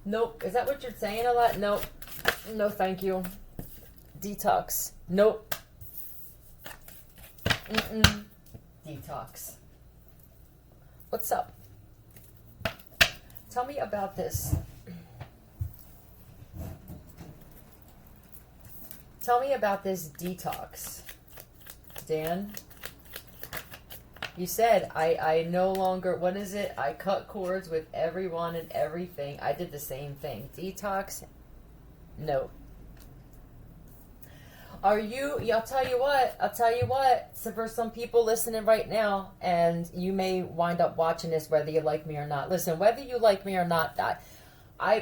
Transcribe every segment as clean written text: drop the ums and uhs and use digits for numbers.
Nope. Is that what you're saying a lot? Nope. No, thank you. Detox. Nope. Mm-mm. Detox. What's up? Tell me about this. Tell me about this detox, Dan. You said, I no longer, what is it? I cut cords with everyone and everything. I did the same thing. Detox? No. Are you, I'll tell you what, so for some people listening right now, and you may wind up watching this whether you like me or not. Listen, whether you like me or not,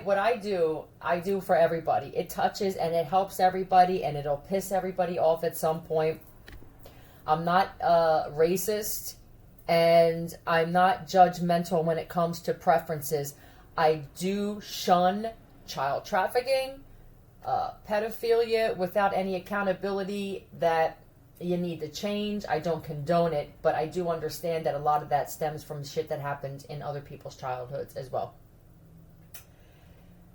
what I do for everybody. It touches and it helps everybody, and it'll piss everybody off at some point. I'm not racist, and I'm not judgmental when it comes to preferences. I do shun child trafficking, pedophilia without any accountability that you need to change. I don't condone it, but I do understand that a lot of that stems from shit that happened in other people's childhoods as well.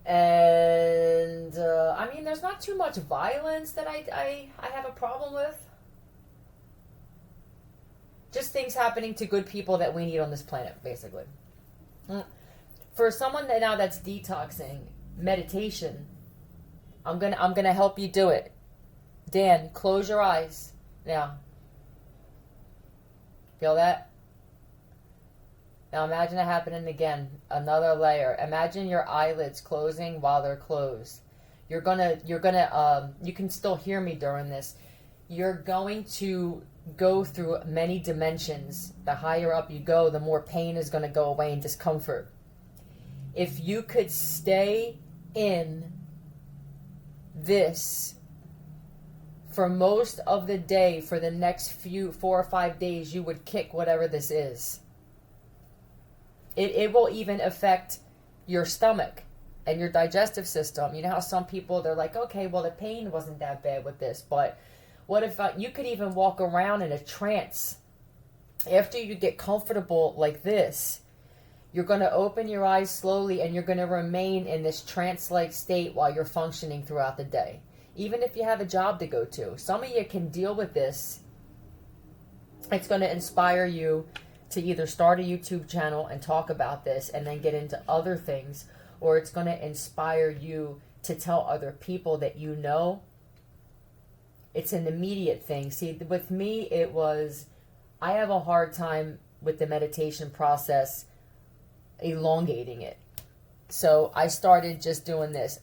And I mean, there's not too much violence that I have a problem with. Just things happening to good people that we need on this planet, basically. For someone that now that's detoxing, meditation, I'm gonna help you do it. Dan, close your eyes now. Feel that? Now imagine it happening again. Another layer. Imagine your eyelids closing while they're closed. You can still hear me during this. You're going to go through many dimensions. The higher up you go, the more pain is going to go away and discomfort. If you could stay in this for most of the day, for the next 4 or 5 days, you would kick whatever this is. It will even affect your stomach and your digestive system. You know how some people, they're like, okay, well, the pain wasn't that bad with this, but what if you could even walk around in a trance? After you get comfortable like this, you're going to open your eyes slowly, and you're going to remain in this trance-like state while you're functioning throughout the day. Even if you have a job to go to. Some of you can deal with this. It's going to inspire you to either start a YouTube channel and talk about this and then get into other things, or it's going to inspire you to tell other people that you know. It's an immediate thing. See, with me, I have a hard time with the meditation process elongating it. So I started just doing this.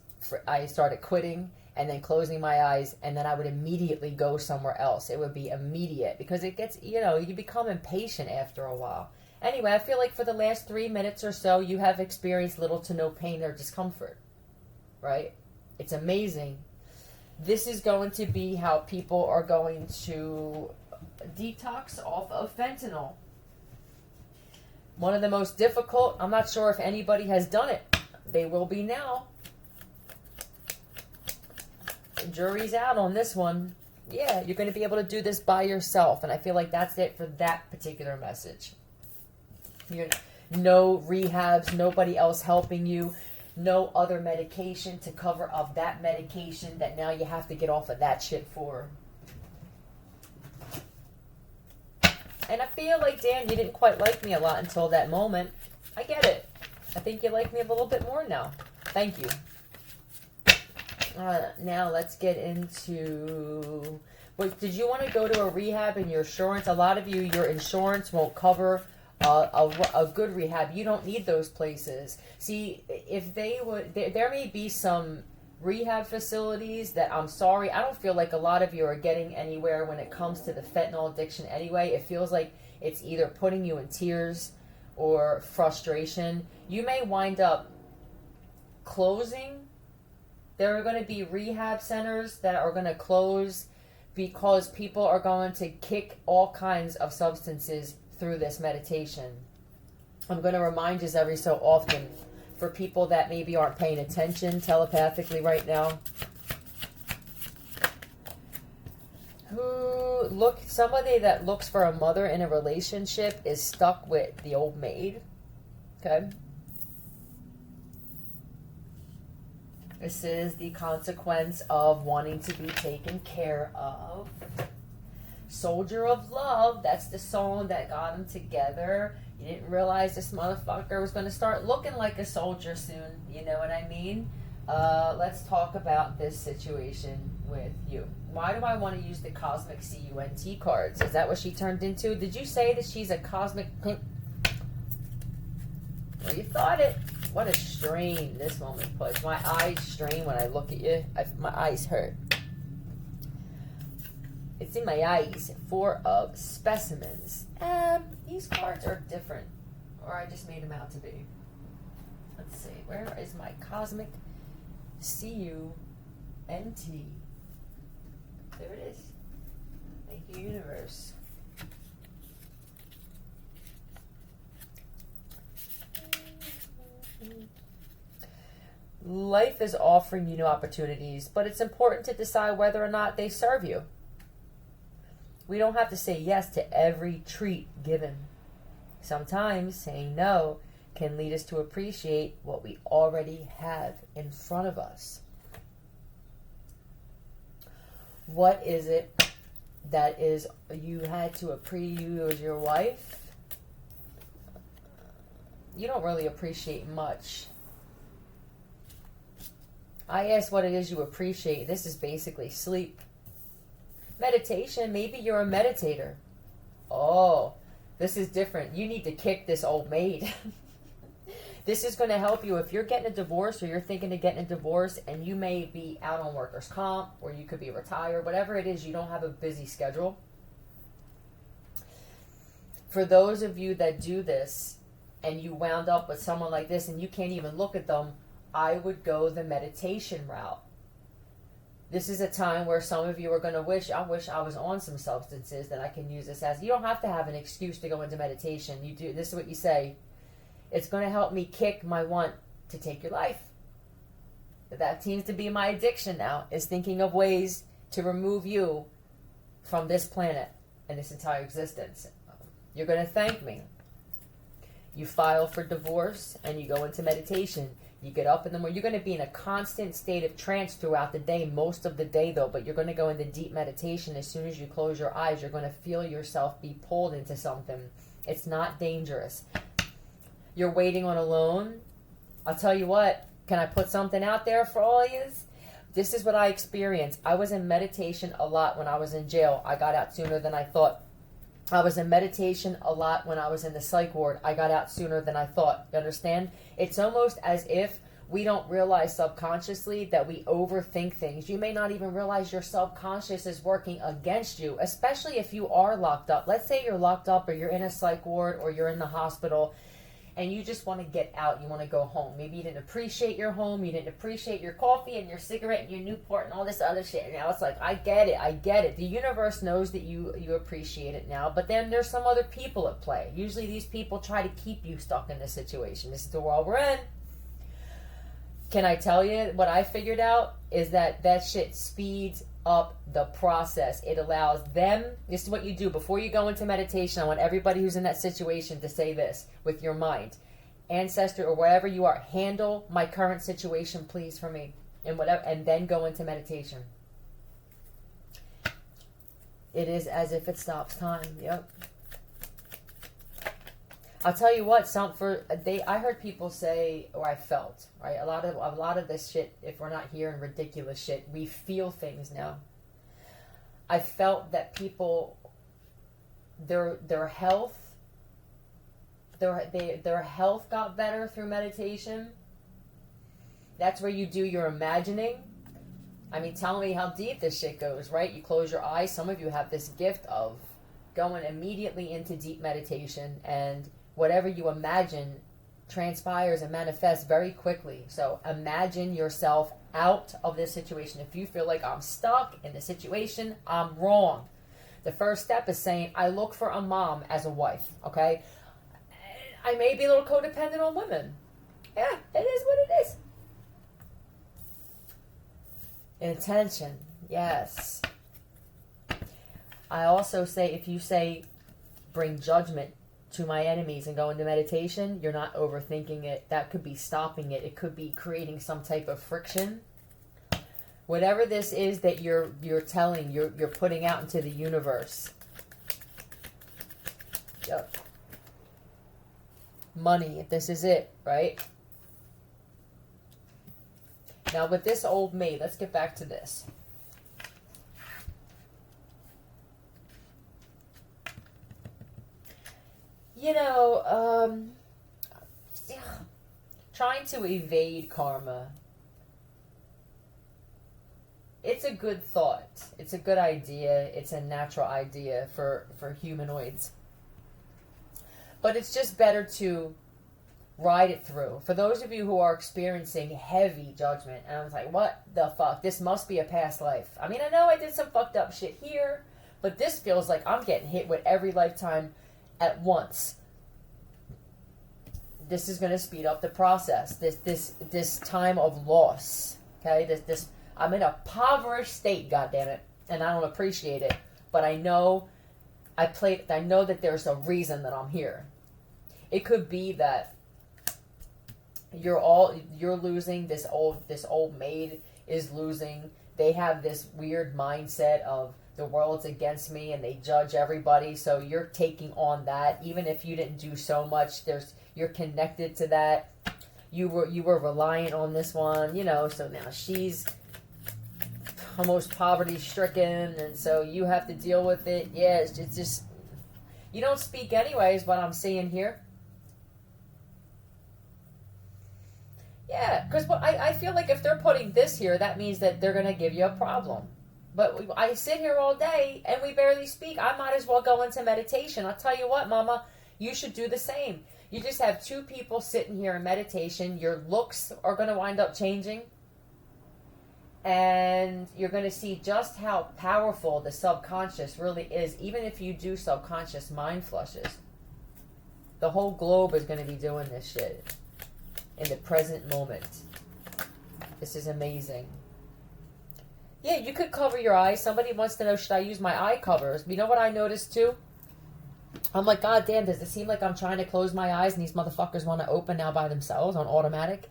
I started quitting and then closing my eyes, and then I would immediately go somewhere else. It would be immediate because it gets, you become impatient after a while. Anyway, I feel like for the last 3 minutes or so, you have experienced little to no pain or discomfort, right? It's amazing. This is going to be how people are going to detox off of fentanyl. One of the most difficult, I'm not sure if anybody has done it. They will be now. The jury's out on this one. Yeah, you're going to be able to do this by yourself. And I feel like that's it for that particular message. No rehabs, nobody else helping you. No other medication to cover up that medication that now you have to get off of that shit for. And I feel like, Dan, you didn't quite like me a lot until that moment. I get it. I think you like me a little bit more now. Thank you. Now let's get into... Wait, did you want to go to a rehab in your insurance? A lot of you, your insurance won't cover a good rehab. You don't need those places. See, if they would... There may be some rehab facilities that, I'm sorry, I don't feel like a lot of you are getting anywhere when it comes to the fentanyl addiction anyway. It feels like it's either putting you in tears or frustration. You may wind up closing. There are going to be rehab centers that are going to close because people are going to kick all kinds of substances through this meditation. I'm going to remind you every so often, for people that maybe aren't paying attention telepathically right now. Somebody that looks for a mother in a relationship is stuck with the old maid. Okay? This is the consequence of wanting to be taken care of. Soldier of Love, that's the song that got them together. You didn't realize this motherfucker was going to start looking like a soldier soon. You know what I mean? Let's talk about this situation with you. Why do I want to use the Cosmic CUNT cards? Is that what she turned into? Did you say that she's a cosmic... Well, you thought it. What a strain this woman puts. My eyes strain when I look at you. My eyes hurt. It's in my eyes. 4 of Specimens. These cards are different. Or I just made them out to be. Let's see. Where is my Cosmic CUNT? There it is. Thank you, universe. Life is offering you new opportunities, but it's important to decide whether or not they serve you. We don't have to say yes to every treat given. Sometimes saying no can lead us to appreciate what we already have in front of us. What is it that is you had to appreciate you as your wife? You don't really appreciate much. I asked what it is you appreciate. This is basically sleep. Meditation, maybe you're a meditator. Oh, this is different. You need to kick this old maid. This is going to help you if you're getting a divorce or you're thinking of getting a divorce and you may be out on workers' comp or you could be retired, whatever it is, you don't have a busy schedule. For those of you that do this and you wound up with someone like this and you can't even look at them, I would go the meditation route. This is a time where some of you are going to wish I was on some substances that I can use this as. You don't have to have an excuse to go into meditation. You do. This is what you say. It's going to help me kick my want to take your life. That seems to be my addiction now, is thinking of ways to remove you from this planet and this entire existence. You're going to thank me. You file for divorce and you go into meditation. You get up in the morning. You're going to be in a constant state of trance throughout the day, most of the day though, but you're going to go into deep meditation. As soon as you close your eyes, you're going to feel yourself be pulled into something. It's not dangerous. You're waiting on a loan. I'll tell you what, can I put something out there for all of you? This is what I experienced. I was in meditation a lot when I was in jail. I got out sooner than I thought. I was in meditation a lot when I was in the psych ward. I got out sooner than I thought. You understand? It's almost as if we don't realize subconsciously that we overthink things. You may not even realize your subconscious is working against you, especially if you are locked up. Let's say you're locked up or you're in a psych ward or you're in the hospital and you just want to get out. You want to go home. Maybe you didn't appreciate your home. You didn't appreciate your coffee and your cigarette and your Newport and all this other shit. And now it's like, I get it. The universe knows that you appreciate it now. But then there's some other people at play. Usually these people try to keep you stuck in this situation. This is the world we're in. Can I tell you what I figured out is that shit speeds up the process. It allows them, this is what you do before you go into meditation. I want everybody who's in that situation to say this with your mind. Ancestor or wherever you are, handle my current situation please for me and whatever, and then go into meditation. It is as if it stops time. Yep. I'll tell you what, I heard people say, or I felt, right? A lot of this shit, if we're not hearing ridiculous shit, we feel things now. I felt that people, their health got better through meditation. That's where you do your imagining. I mean, tell me how deep this shit goes, right? You close your eyes. Some of you have this gift of going immediately into deep meditation, and whatever you imagine transpires and manifests very quickly. So imagine yourself out of this situation. If you feel like I'm stuck in the situation, I'm wrong. The first step is saying, I look for a mom as a wife, okay? I may be a little codependent on women. Yeah, it is what it is. Intention, yes. I also say, if you say, bring judgment to my enemies and go into meditation, you're not overthinking it. That could be stopping it. It could be creating some type of friction. Whatever this is that you're telling, you're putting out into the universe. Yep. Money, this is it, right? Now with this old maid, let's get back to this. You know, trying to evade karma. It's a good thought. It's a good idea. It's a natural idea for humanoids. But it's just better to ride it through. For those of you who are experiencing heavy judgment, and I was like, what the fuck? This must be a past life. I mean, I know I did some fucked up shit here, but this feels like I'm getting hit with every lifetime at once. This is going to speed up the process. This time of loss. Okay? I'm in a impoverished state, goddammit, and I don't appreciate it. But I know I know that there's a reason that I'm here. It could be that you're losing. This old maid is losing. They have this weird mindset of the world's against me and they judge everybody. So you're taking on that, even if you didn't do so much. You're connected to that. You were reliant on this one, you know. So now she's almost poverty stricken, and so you have to deal with it. Yeah, it's just you don't speak anyways. What I'm seeing here. Yeah, because I feel like if they're putting this here, that means that they're going to give you a problem. But I sit here all day and we barely speak. I might as well go into meditation. I'll tell you what, Mama, you should do the same. You just have two people sitting here in meditation. Your looks are going to wind up changing. And you're going to see just how powerful the subconscious really is, even if you do subconscious mind flushes. The whole globe is going to be doing this shit in the present moment. This is amazing. Yeah, you could cover your eyes. Somebody wants to know, should I use my eye covers? You know what I noticed too? I'm like, God damn, does it seem like I'm trying to close my eyes and these motherfuckers want to open now by themselves on automatic?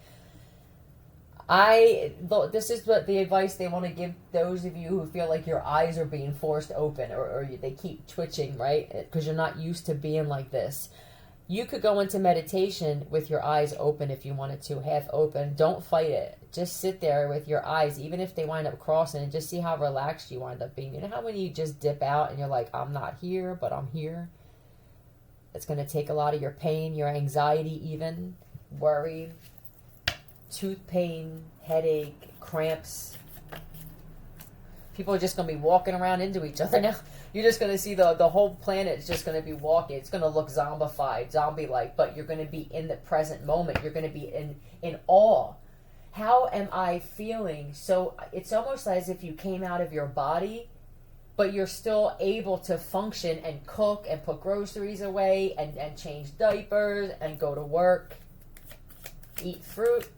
This is what the advice they want to give those of you who feel like your eyes are being forced open or they keep twitching, right? Because you're not used to being like this. You could go into meditation with your eyes open if you wanted to, half open. Don't fight it. Just sit there with your eyes, even if they wind up crossing, and just see how relaxed you wind up being. You know how when you just dip out and you're like, I'm not here, but I'm here? It's going to take a lot of your pain, your anxiety even, worry, tooth pain, headache, cramps. People are just going to be walking around into each other now. You're just going to see the whole planet is just going to be walking. It's going to look zombified, zombie-like, but you're going to be in the present moment. You're going to be in awe. How am I feeling? So it's almost as if you came out of your body, but you're still able to function and cook and put groceries away and change diapers and go to work, eat fruit.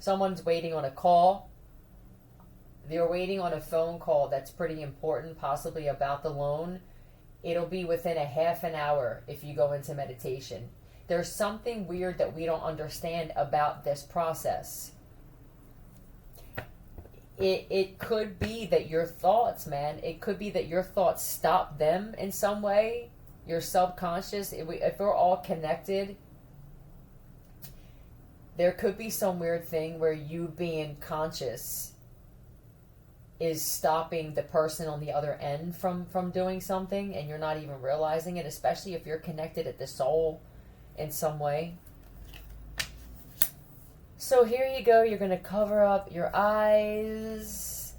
Someone's waiting on a call. They're waiting on a phone call that's pretty important, possibly about the loan. It'll be within a half an hour if you go into meditation. There's something weird that we don't understand about this process. It could be that your thoughts, man, it could be that your thoughts stop them in some way. Your subconscious, if we're all connected, there could be some weird thing where you being conscious is stopping the person on the other end from doing something, and you're not even realizing it, especially if you're connected at the soul in some way. So here you go. You're going to cover up your eyes.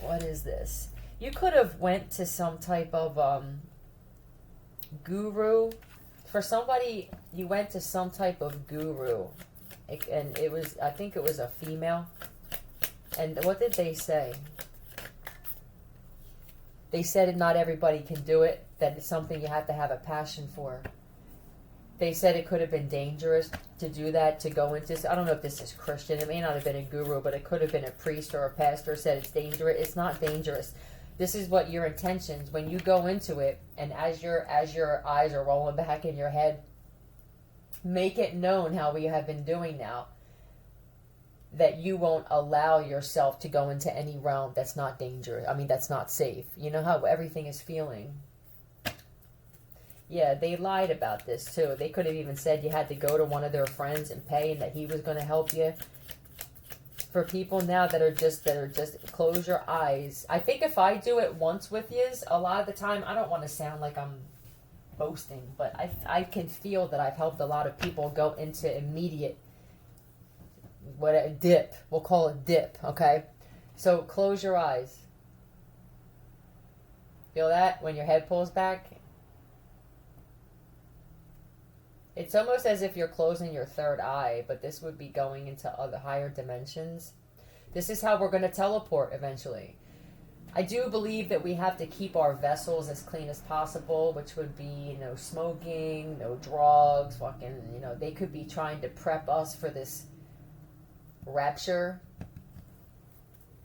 What is this? You could have went to some type of guru. For somebody, you went to some type of guru, and it was, I think it was a female. And what did they say? They said not everybody can do it, that it's something you have to have a passion for. They said it could have been dangerous to do that, to go into, I don't know if this is Christian, it may not have been a guru, but it could have been a priest or a pastor said it's dangerous. It's not dangerous. This is what your intentions, when you go into it, and as your eyes are rolling back in your head, make it known how we have been doing now, that you won't allow yourself to go into any realm that's not dangerous. I mean, that's not safe. You know how everything is feeling. Yeah, they lied about this too. They could have even said you had to go to one of their friends and pay, and that he was going to help you. For people now that are just close your eyes. I think if I do it once with yous, a lot of the time, I don't want to sound like I'm boasting, but I can feel that I've helped a lot of people go into immediate, what a dip. We'll call it dip, okay? So close your eyes. Feel that when your head pulls back? It's almost as if you're closing your third eye, but this would be going into other higher dimensions. This is how we're going to teleport eventually. I do believe that we have to keep our vessels as clean as possible, which would be no smoking, no drugs, they could be trying to prep us for this rapture.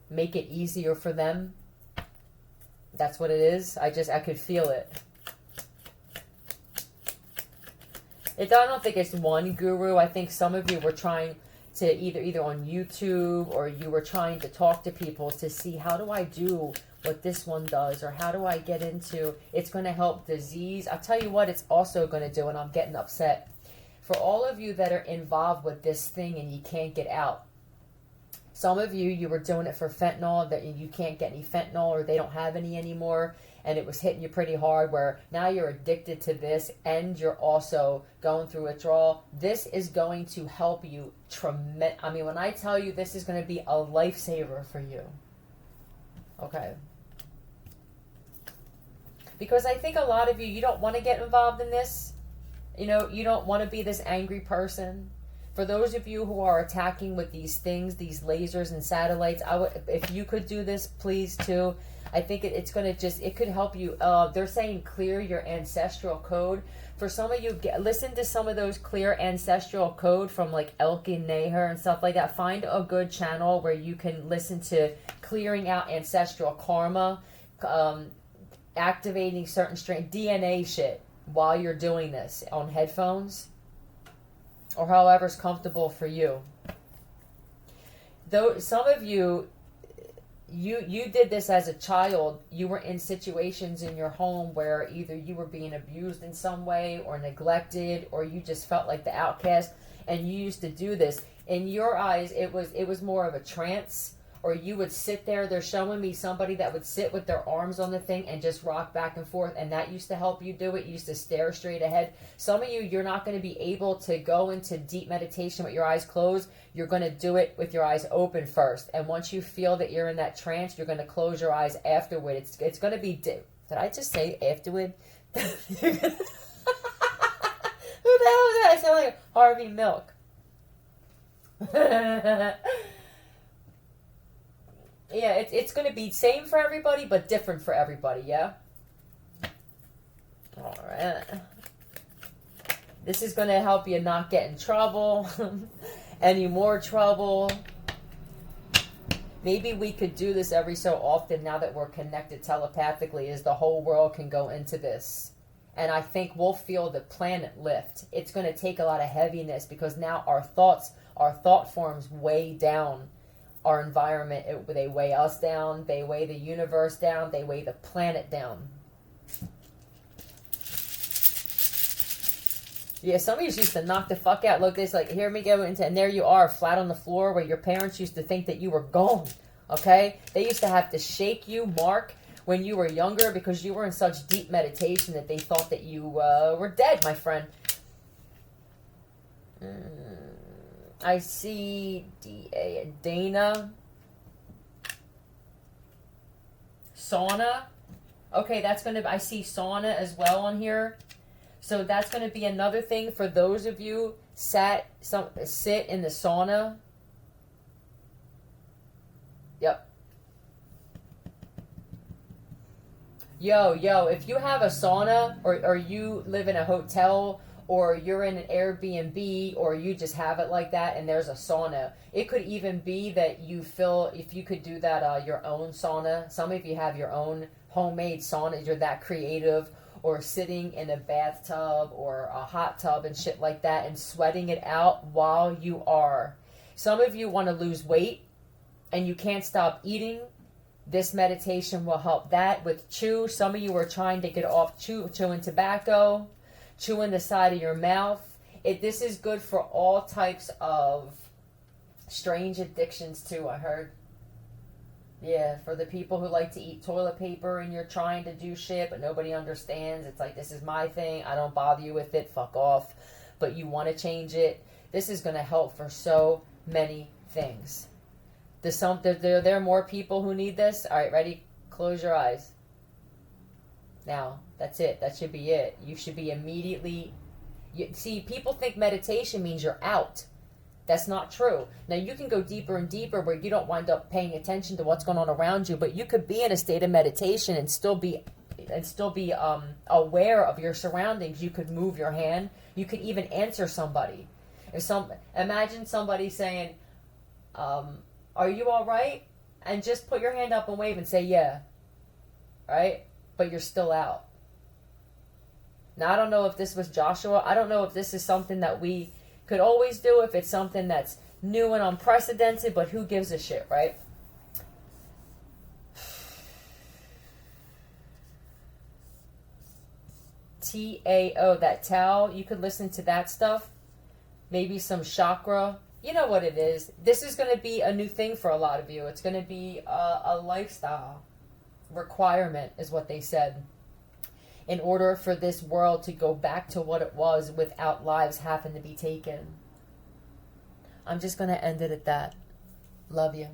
Make it easier for them. That's what it is. I could feel it. I don't think it's one guru. I think some of you were trying to either on YouTube, or you were trying to talk to people to see, how do I do what this one does, or how do I get into, it's going to help disease. I'll tell you what it's also going to do, and I'm getting upset. For all of you that are involved with this thing and you can't get out. Some of you were doing it for fentanyl, that you can't get any fentanyl, or they don't have any anymore. And it was hitting you pretty hard, where now you're addicted to this and you're also going through withdrawal. This is going to help you tremendous. I mean, when I tell you, this is going to be a lifesaver for you. Okay. Because I think a lot of you don't want to get involved in this. You don't want to be this angry person. For those of you who are attacking with these things, these lasers and satellites, if you could do this, please too. I think it's going to it could help you. They're saying clear your ancestral code. For some of you, listen to some of those clear ancestral code from like Elke Neher and stuff like that. Find a good channel where you can listen to clearing out ancestral karma, activating certain DNA shit while you're doing this on headphones, or however's comfortable for you. Though some of you did this as a child. You were in situations in your home where either you were being abused in some way, or neglected, or you just felt like the outcast, and you used to do this. In your eyes, it was more of a trance, or you would sit there. They're showing me somebody that would sit with their arms on the thing and just rock back and forth, and that used to help you do it. You used to stare straight ahead. Some of you're not going to be able to go into deep meditation with your eyes closed. You're going to do it with your eyes open first, and once you feel that you're in that trance, you're going to close your eyes afterward. It's going to be... Did I just say afterward? Who the hell is that? I sound like Harvey Milk. Yeah, it's going to be same for everybody, but different for everybody, yeah? All right. This is going to help you not get in trouble, any more trouble. Maybe we could do this every so often now that we're connected telepathically, as the whole world can go into this. And I think we'll feel the planet lift. It's going to take a lot of heaviness, because now our thought forms weigh down our environment. They weigh us down, they weigh the universe down, they weigh the planet down. Yeah, some of you used to knock the fuck out. Look, this, like, hear me go into, and there you are, flat on the floor, where your parents used to think that you were gone, okay? They used to have to shake you, Mark, when you were younger, because you were in such deep meditation that they thought that you were dead, my friend. I see Dana. Sauna. Okay, that's going to... I see sauna as well on here. So that's going to be another thing for those of you sit in the sauna. Yep. Yo, if you have a sauna, or you live in a hotel, or you're in an Airbnb, or you just have it like that and there's a sauna. It could even be that you feel, if you could do that, your own sauna. Some of you have your own homemade sauna, you're that creative, or sitting in a bathtub or a hot tub and shit like that and sweating it out while you are. Some of you want to lose weight and you can't stop eating. This meditation will help that with chew. Some of you are trying to get off chewing tobacco, chewing the side of your mouth. This is good for all types of strange addictions too, I heard. Yeah, for the people who like to eat toilet paper and you're trying to do shit but nobody understands. It's like, this is my thing. I don't bother you with it. Fuck off. But you want to change it. This is going to help for so many things. There are more people who need this. All right, ready? Close your eyes. Now, that's it. That should be it. You should be immediately... See, people think meditation means you're out. That's not true. Now, you can go deeper and deeper where you don't wind up paying attention to what's going on around you, but you could be in a state of meditation and still be aware of your surroundings. You could move your hand. You could even answer somebody. Imagine somebody saying, are you all right? And just put your hand up and wave and say, yeah. Right? But you're still out. Now, I don't know if this was Joshua. I don't know if this is something that we could always do, if it's something that's new and unprecedented, but who gives a shit, right? Tao, that Tao, you could listen to that stuff. Maybe some chakra. You know what it is. This is going to be a new thing for a lot of you. It's going to be a lifestyle requirement, is what they said, in order for this world to go back to what it was without lives having to be taken. I'm just going to end it at that. Love you.